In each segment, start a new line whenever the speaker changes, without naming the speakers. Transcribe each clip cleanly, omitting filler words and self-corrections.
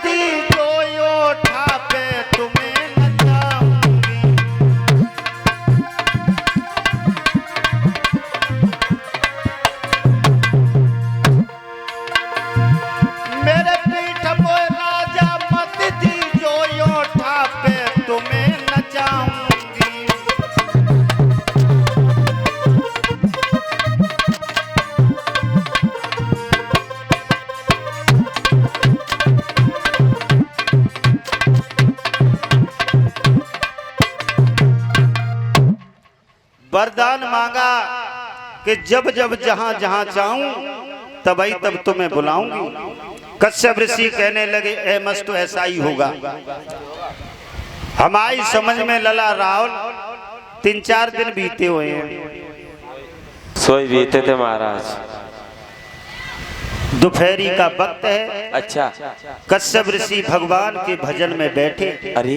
दी जो ओठा पे तुम्हें नचाऊंगी। मेरे पीठ पे राजा मत दी जो ओठा पे तुम्हें नचाऊंगी। वरदान मांगा कि जब जब जहां जहां चाहूं तभी तब तुम्हें बुलाऊंगी। कश्यप ऋषि कहने लगे ए मस्त तो ऐसा ही होगा। हमारी समझ में लला राहुल 3-4 दिन बीते हुए हैं।
सोई बीते थे महाराज।
दोपहरी का वक्त है।
अच्छा।
कश्यप ऋषि भगवान के भजन में बैठे।
अरे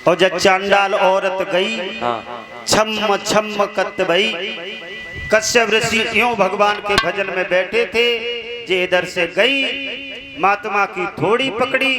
और जब चांडाल औरत गई
हाँ।
छम छम कत भई। कश्यप ऋषि यूं भगवान के भजन में बैठे थे जे इधर से गई महात्मा की थोड़ी पकड़ी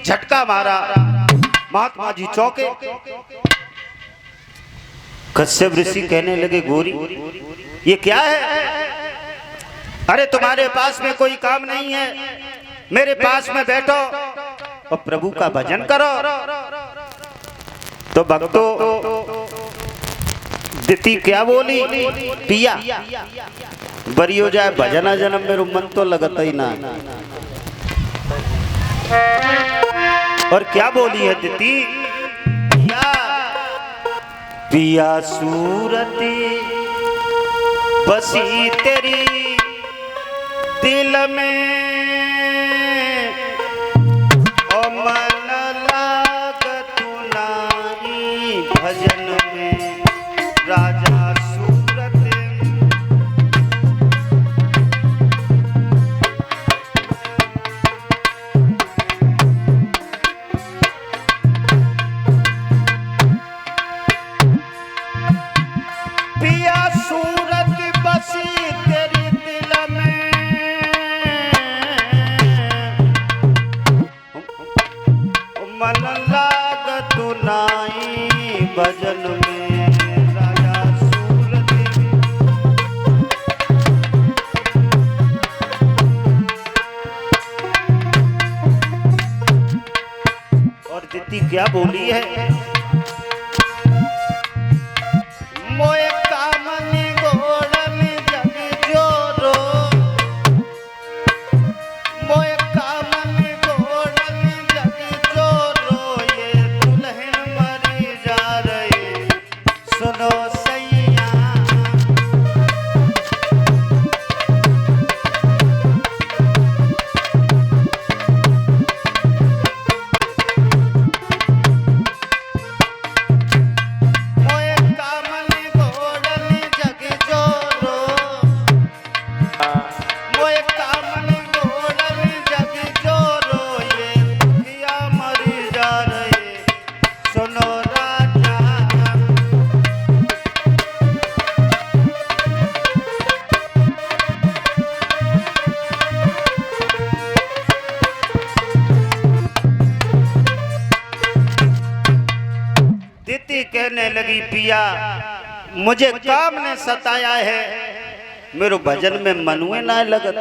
झटका मारा। महात्मा जी चौके। कश्यप ऋषि कहने लगे गोरी ये क्या है? अरे तुम्हारे पास में कोई काम नहीं है, मेरे पास में बैठो और प्रभु का भजन करो। तो भक्तों दिति क्या बोली? पिया बरी हो जाए भजना जन्म मेरे मन तो लगता ही ना। और क्या बोली है दिति? पिया पिया सूरती बसी तेरी दिल में ओ मन लागत नाई भजन में राजा सूरत। पिया सूरत बसी तेरी दिल में मन लागत नाई भजन में राजा सूरत। और दिति क्या बोली है? मोए कामनी घोड़नी जग जोरो, मोए कामनी घोड़नी जग जोरो, ये दुल्हन मरी जा रही सुनो सैया। मोए कामनी घोड़नी जग जोरो, मोए कामनी घोड़नी जग जोरो, ये दुखिया मरी जा रही सुनो राजा। दिति कहने लगी पिया मुझे काम ने सताया है, मेरे भजन में मनुए ना लगत।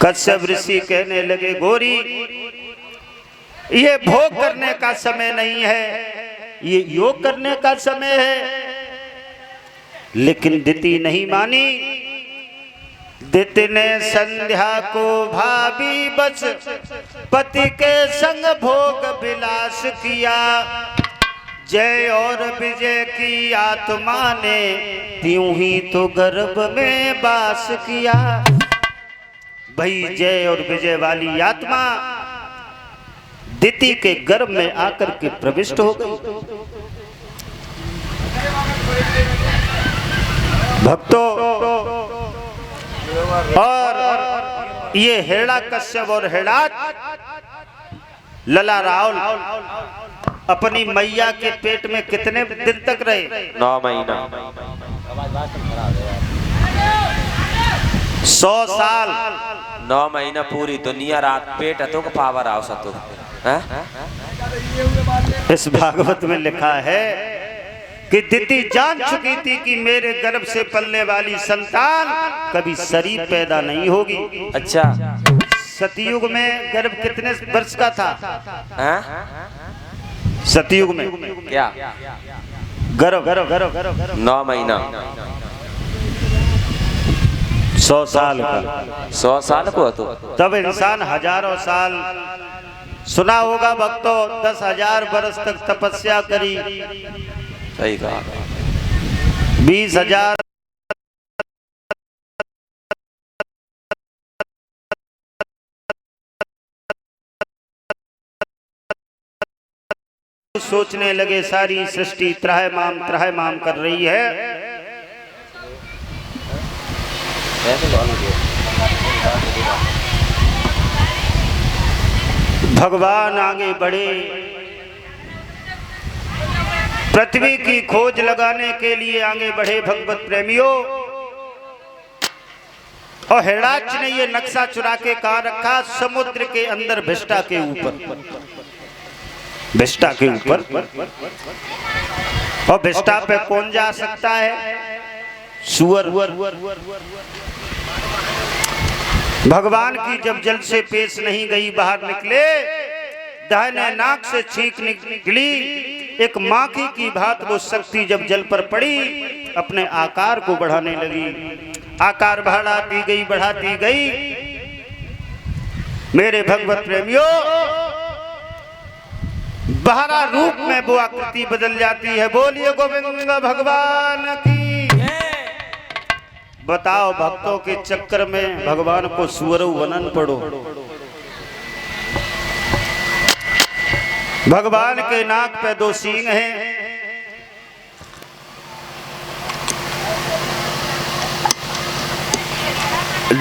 कश्यप ऋषि कहने लगे गोरी ये भोग करने का समय नहीं है, ये योग करने का समय है। लेकिन दिति नहीं मानी। दिति ने संध्या को भाभी बस पति के संग भोग विलास किया। जय और विजय की आत्मा ने त्यों ही तो गर्भ में वास किया। भाई जय और विजय वाली आत्मा दिति के गर्भ में आकर के प्रविष्ट हो गई। भक्तों और ये हेड़ा कश्यप और हेड़ात लला राहुल अपनी मैया के पेट में कितने दिन तक रहे?
9 महीना।
100 साल
9 महीना पूरी दुनिया रात पेट तो का पावर आओ सतो हैं?
इस भागवत में लिखा है कि दिति जान चुकी थी कि मेरे गर्भ से पलने वाली संतान कभी शरीर पैदा नहीं होगी।
अच्छा,
सतयुग में गर्भ कितने वर्ष का था?
हैं?
सतयुग में
क्या
गर्भ
9 महीना
100 साल का।
100 साल को तो
तब इंसान हजारों साल, सुना होगा भक्तों, 10,000 वर्ष तक तपस्या करी,
सही कहा।
20,000 सोचने लगे सारी सृष्टि त्राहिमाम कर रही है। भगवान आगे बढ़े, पृथ्वी की खोज लगाने के लिए आगे बढ़े भगवत प्रेमियों। और हिरणाक्ष ने ये नक्शा चुरा के कहा रखा, समुद्र के अंदर भिष्टा के ऊपर, भिष्टा के ऊपर। और भिष्टा पे कौन जा सकता है? सुअर। भगवान की जब जल से पेश नहीं गई, बाहर निकले, दाहिने नाक से छींक निकली, एक माखी की भांति वो शक्ति जब जल पर पड़ी, अपने आकार को बढ़ाने लगी। आकार बढ़ाती गई। मेरे भगवत प्रेमियों, बाहरा रूप में वो आकृति बदल जाती है। बोलिए गोविंद भगवान की। बताओ, भक्तों के चक्कर में भगवान को सुअर वनन पड़ो। भगवान के नाक पे 2 सींग हैं।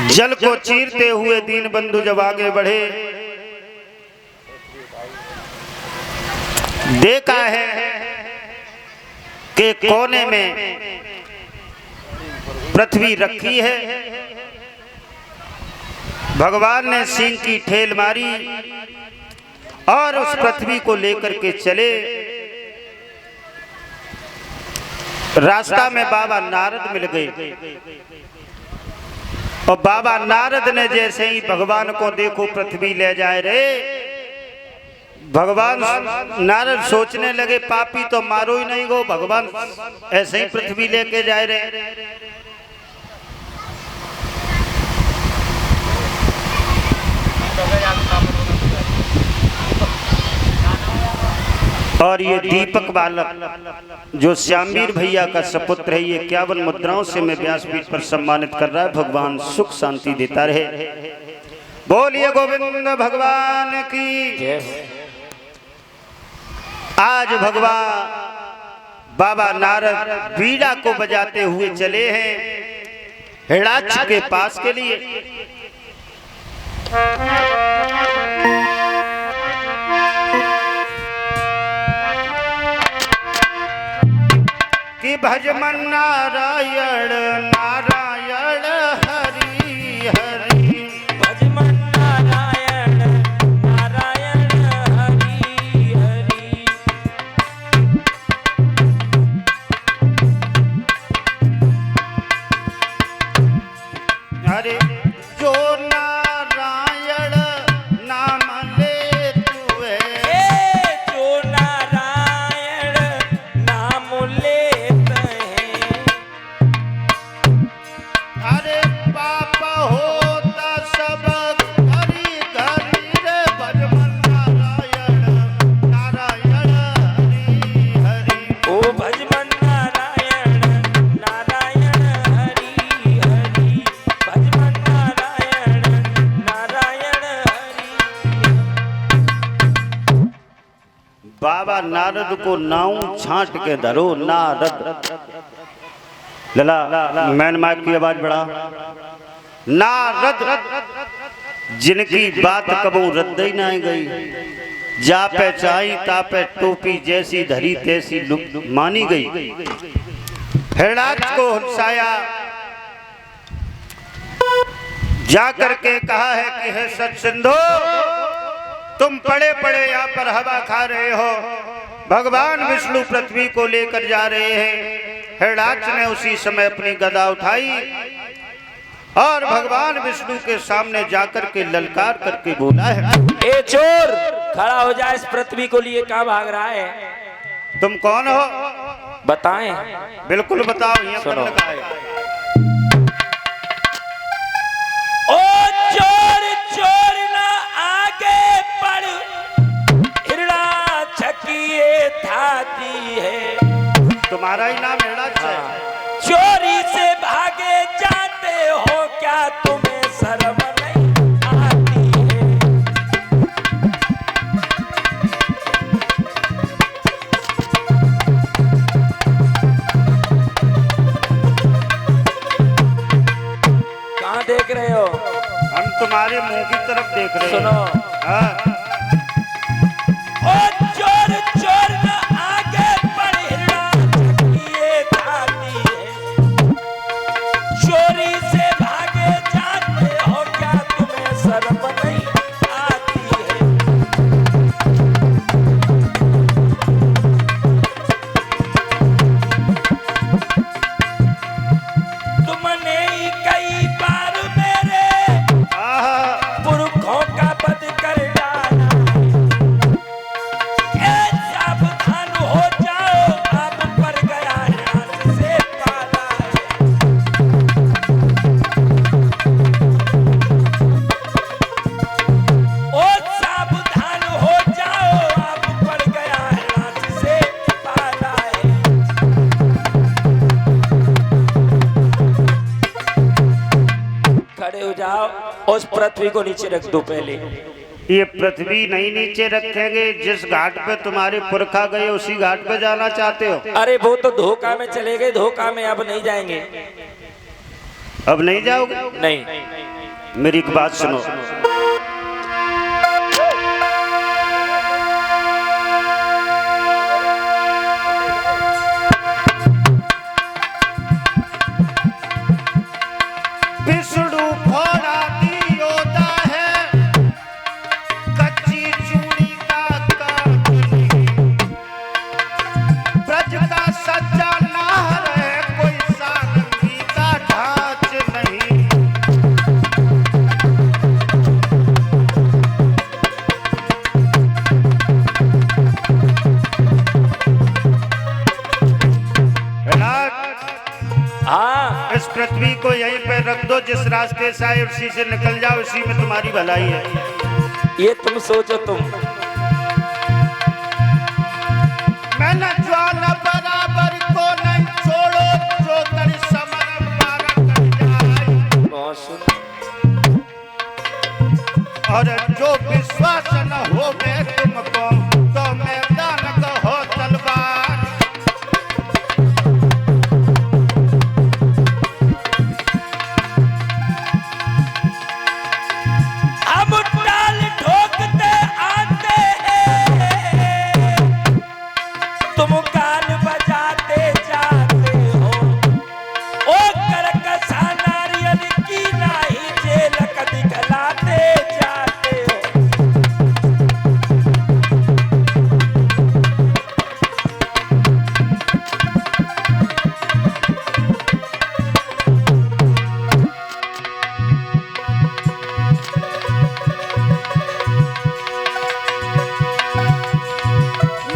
जल को चीरते हुए दीनबंधु जब आगे बढ़े, देखा है कि कोने में पृथ्वी रखी है। भगवान ने सिंह की ठेल मारी और उस पृथ्वी को लेकर के चले। रास्ता में बाबा नारद मिल गए और बाबा नारद ने जैसे ही भगवान को देखो पृथ्वी ले जाए रे, भगवान नारद सोचने लगे पापी तो मारो ही नहीं गो, भगवान ऐसे ही पृथ्वी लेके जाए रे। और ये दीपक बालक जो श्यामवीर भैया का सपुत्र है, ये 51 मुद्राओं से मैं व्यासपीठ पर सम्मानित कर रहा है। भगवान सुख शांति देता रहे। बोलिए गोविंद भगवान की। आज भगवान बाबा नारद बीड़ा को बजाते हुए चले हैं हिरणाक्ष के पास के लिए। कि भजमन नारायण नारायण हरि हरि,
भजमन नारायण नारायण हरि हरि।
अरे जो नारायण नाम ले तुए,
जो नारायण नाम लेते हैं,
अरे पाप होता सब हरि हरि रे। भजमन नारायण नारायण हरि हरि।
ओ भजमन नारायण नारायण हरि हरि, भजमन नारायण नारायण हरि।
बाबा नारद को नाऊ छांट के धरो। नारद लला मैन माइक की आवाज बढ़ा। नारद जिनकी बात कबू रद्द ही ना गई, जा पे चाही ता पे टोपी जैसी धरी तैसी मानी गई। हिरणाक्ष को हंसाया, जा करके कहा है कि हे सत सिंधु, तुम पड़े पड़े यहाँ पर हवा खा रहे हो, भगवान विष्णु पृथ्वी को लेकर जा रहे हैं। हिरणाक्ष ने उसी समय अपनी गदा उठाई और भगवान विष्णु के सामने जाकर के ललकार करके बोला है,
ए चोर, खड़ा हो जा, इस पृथ्वी को लिए कहाँ भाग रहा है?
तुम कौन हो?
बताएं।
बिल्कुल बताओ। यहाँ पर
सुनो।
लगा है,
ओ चोर चोर ना आगे बढ़, हिरणाक्ष की ये थाती है।
तुम्हारा ही नाम हिरणाक्ष है?
चोरी से भागे जाते हो, क्या तुम्हें शर्म नहीं आती है? कहाँ देख रहे हो?
हम तुम्हारे मुंह की तरफ देख रहे हैं।
सुनो।
हाँ।
ओ चोर चोर ना आगे बढ़, हिरणाक्ष की ये थाती है। चोरी से भागे जाते हो, क्या तुम्हें शर्म नहीं आती है? तुमने ही कई बार मेरे पुरखों का वध कर डाला। ए सावधान हो जाओ, आप पर गया हाथ से पाला है। ओ सावधान हो जाओ, आप पर गया हाथ से पाला है। खड़े हो जाओ, उस पृथ्वी को नीचे रख दो पहले।
ये पृथ्वी नहीं नीचे रखेंगे, जिस घाट पे तुम्हारे पुरखा गए उसी घाट पे जाना चाहते हो?
अरे वो तो धोखा में चले गए, धोखा में अब नहीं जाएंगे।
अब नहीं जाओगे?
नहीं।
मेरी एक बात सुनो। विष्णु भोला दियोदा है, कच्ची चूड़ी का काटनी। ब्रज का सच्चा नार है, कोई सारंगी का ढांच नहीं।
हाँ,
इस पृथ्वी को यहीं पे रख दो, जिस रास्ते से आए उसी से निकल जाओ, उसी में तुम्हारी भलाई है।
ये तुम सोचो। तुम
मैंने ज्वाल बराबर को नहीं छोड़ो, जो कर समर पार कर जाए।
बहुत सुन।
और जो विश्वास न हो मैं तुमको, तो मैदान कहो तलवार।
हम टाल ठोकते आते हैं, तुम कान बजाते जाते हो। ओ करकसा नारियल की नाही झलक दिखलाते जाते हो।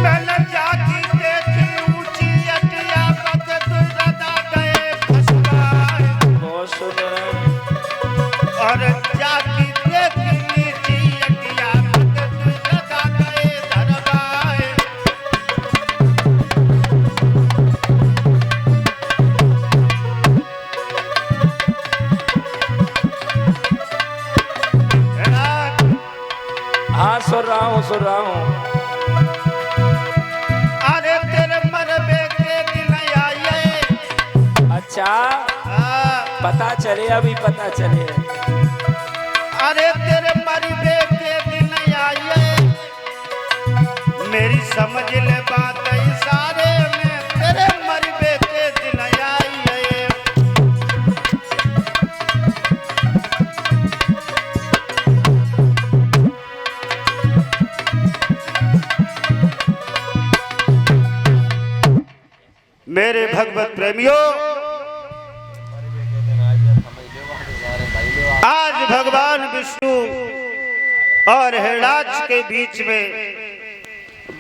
मैंने जाति देखी ऊंची अटिया, बगद रदा गए फसवाए।
बहुत सुन।
और जाति देखी नीची अटिया, बगद रदा गए धरवाए।
हाँ, सुन रहा हूँ, सुन रहा हूँ।
अरे तेरे मरबे के दिन आए।
अच्छा,
हाँ।
पता चले, अभी पता चले।
अरे तेरे मरबे के दिन आए, मेरी समझ ले बात इशारे में, तेरे मरबे के दिन आए। भगवत प्रेमियों, आज भगवान विष्णु और हिरणाक्ष के बीच में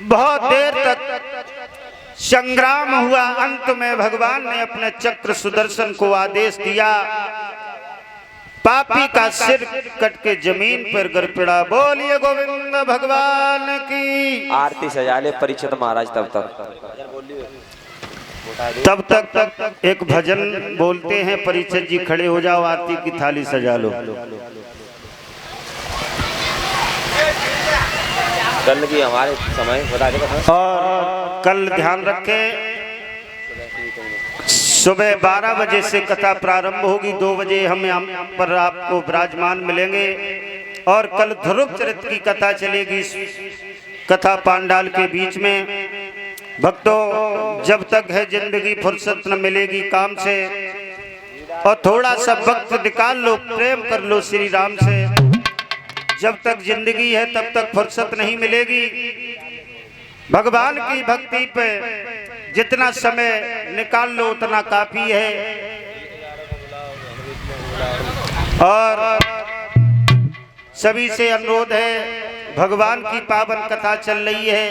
बहुत देर तक संग्राम हुआ। अंत में भगवान ने अपने चक्र सुदर्शन को आदेश दिया, पापी का सिर कट के जमीन पर गिर पड़ा। बोलिए गोविंद भगवान की।
आरती सजा ले परीक्षित महाराज।
तब तक एक भजन बोलते हैं। परीक्षित जी खड़े हो जाओ, आरती की थाली सजा लो।
कल की हमारे समय बता देगा।
और कल ध्यान रखें, सुबह 12 बजे से कथा प्रारंभ होगी। 2 बजे हम यहाँ पर आपको विराजमान मिलेंगे। और कल ध्रुव चरित्र की कथा चलेगी कथा पांडाल के बीच में। भक्तों, जब तक है जिंदगी फुर्सत न मिलेगी काम से, और थोड़ा सा वक्त निकाल लो, प्रेम कर लो श्री राम से। जब तक जिंदगी है तब तक फुर्सत नहीं मिलेगी। भगवान की भक्ति पे जितना समय निकाल लो उतना काफी है। और सभी से अनुरोध है, भगवान की पावन कथा चल रही है।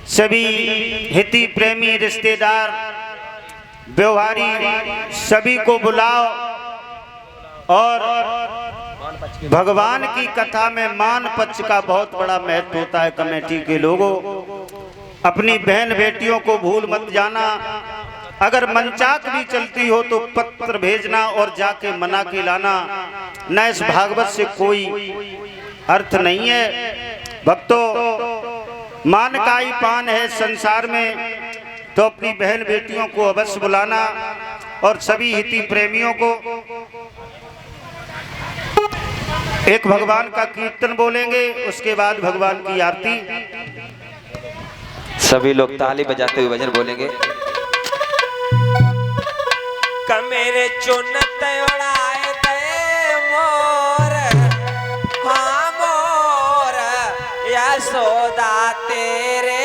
सभी हिती प्रेमी रिश्तेदार व्यवहारी सभी को बुलाओ। और भगवान की कथा में मान पक्ष का बहुत बड़ा महत्व होता है। कमेटी के लोगों, अपनी बहन बेटियों को भूल मत जाना। अगर मनचाक भी चलती हो तो पत्र भेजना और जाके मना के लाना, न इस भागवत से कोई अर्थ नहीं है। भक्तों, मान का ही पान है संसार में, तो अपनी बहन बेटियों को अवश्य बुलाना। और सभी हिती प्रेमियों को एक भगवान का कीर्तन बोलेंगे, उसके बाद भगवान की आरती।
सभी लोग ताली बजाते हुए भजन बोलेंगे।
कमेरे चुनत उड़ाए दे मोर, हाँ मोर यशोदा तेरे